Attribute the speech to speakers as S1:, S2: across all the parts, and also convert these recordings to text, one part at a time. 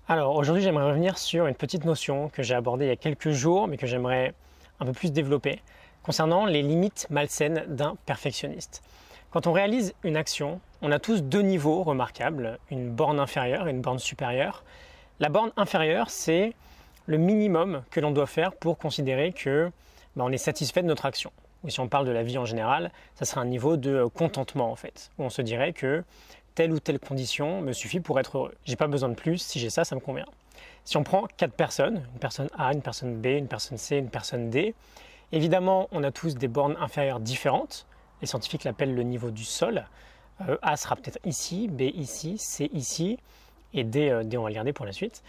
S1: Alors aujourd'hui, j'aimerais revenir sur une petite notion que j'ai abordée il y a quelques jours, mais que j'aimerais un peu plus développer, concernant les limites malsaines d'un perfectionniste. Quand on réalise une action, on a tous deux niveaux remarquables, une borne inférieure et une borne supérieure. La borne inférieure, c'est le minimum que l'on doit faire pour considérer que on est satisfait de notre action. Ou si on parle de la vie en général, ça serait un niveau de contentement en fait, où on se dirait que telle ou telle condition me suffit pour être heureux. J'ai pas besoin de plus, si j'ai ça, ça me convient. Si on prend 4 personnes, une personne A, une personne B, une personne C, une personne D, évidemment, on a tous des bornes inférieures différentes. Les scientifiques l'appellent le niveau du sol. A sera peut-être ici, B ici, C ici, et D, on va le garder pour la suite.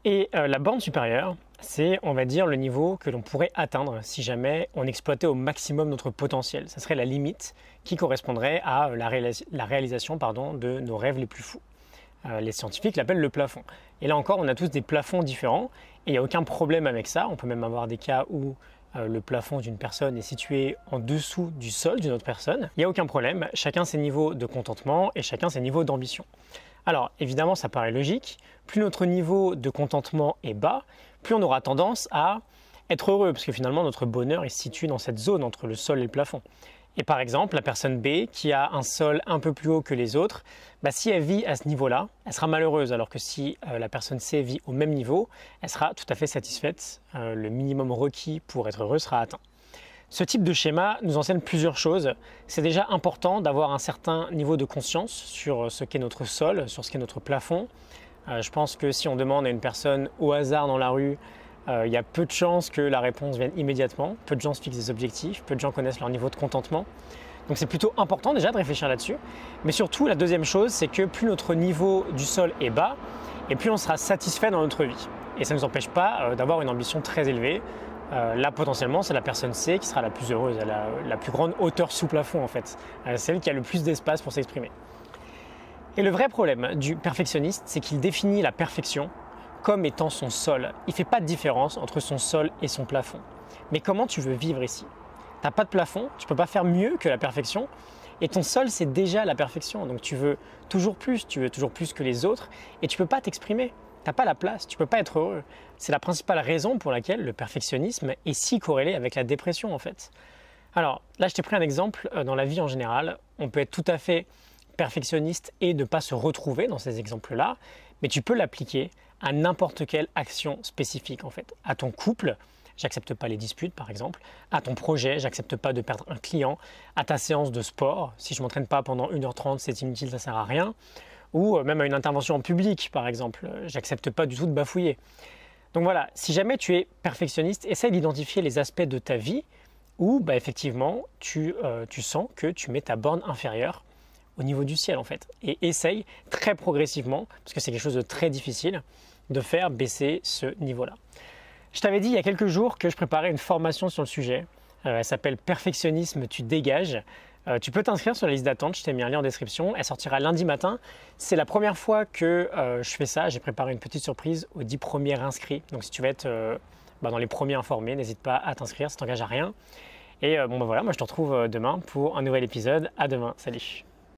S1: Et la borne supérieure, c'est, on va dire, le niveau que l'on pourrait atteindre si jamais on exploitait au maximum notre potentiel. Ça serait la limite qui correspondrait à la réalisation de nos rêves les plus fous. Les scientifiques l'appellent le plafond. Et là encore, on a tous des plafonds différents et il n'y a aucun problème avec ça. On peut même avoir des cas où le plafond d'une personne est situé en dessous du sol d'une autre personne. Il n'y a aucun problème, chacun ses niveaux de contentement et chacun ses niveaux d'ambition. Alors évidemment, ça paraît logique, plus notre niveau de contentement est bas, plus on aura tendance à être heureux, parce que finalement notre bonheur est situé dans cette zone entre le sol et le plafond. Et par exemple, la personne B qui a un sol un peu plus haut que les autres, si elle vit à ce niveau-là, elle sera malheureuse, alors que si la personne C vit au même niveau, elle sera tout à fait satisfaite, le minimum requis pour être heureuse sera atteint. Ce type de schéma nous enseigne plusieurs choses. C'est déjà important d'avoir un certain niveau de conscience sur ce qu'est notre sol, sur ce qu'est notre plafond. Je pense que si on demande à une personne au hasard dans la rue, il y a peu de chances que la réponse vienne immédiatement. Peu de gens se fixent des objectifs, peu de gens connaissent leur niveau de contentement. Donc c'est plutôt important déjà de réfléchir là-dessus. Mais surtout, la deuxième chose, c'est que plus notre niveau du sol est bas, et plus on sera satisfait dans notre vie. Et ça ne nous empêche pas d'avoir une ambition très élevée. Là, potentiellement, c'est la personne C qui sera la plus heureuse, elle a la plus grande hauteur sous plafond en fait. Celle qui a le plus d'espace pour s'exprimer. Et le vrai problème du perfectionniste, c'est qu'il définit la perfection comme étant son sol. Il ne fait pas de différence entre son sol et son plafond. Mais comment tu veux vivre ici? Tu n'as pas de plafond, tu ne peux pas faire mieux que la perfection. Et ton sol, c'est déjà la perfection. Donc tu veux toujours plus que les autres et tu ne peux pas t'exprimer. Tu n'as pas la place, tu ne peux pas être heureux. C'est la principale raison pour laquelle le perfectionnisme est si corrélé avec la dépression en fait. Alors là, je t'ai pris un exemple dans la vie en général. On peut être tout à fait perfectionniste et ne pas se retrouver dans ces exemples-là, mais tu peux l'appliquer à n'importe quelle action spécifique en fait. À ton couple, j'accepte pas les disputes par exemple. À ton projet, j'accepte pas de perdre un client. À ta séance de sport, si je m'entraîne pas pendant 1h30, c'est inutile, ça sert à rien. Ou même à une intervention en public par exemple, j'accepte pas du tout de bafouiller. Donc voilà, si jamais tu es perfectionniste, essaie d'identifier les aspects de ta vie où effectivement tu sens que tu mets ta borne inférieure au niveau du ciel en fait. Et essaye très progressivement, parce que c'est quelque chose de très difficile, de faire baisser ce niveau-là. Je t'avais dit il y a quelques jours que je préparais une formation sur le sujet. Elle s'appelle Perfectionnisme, tu dégages. Tu peux t'inscrire sur la liste d'attente, je t'ai mis un lien en description. Elle sortira lundi matin. C'est la première fois que je fais ça. J'ai préparé une petite surprise aux 10 premiers inscrits. Donc si tu veux être dans les premiers informés, n'hésite pas à t'inscrire, ça t'engage à rien. Et voilà, moi je te retrouve demain pour un nouvel épisode. À demain, salut.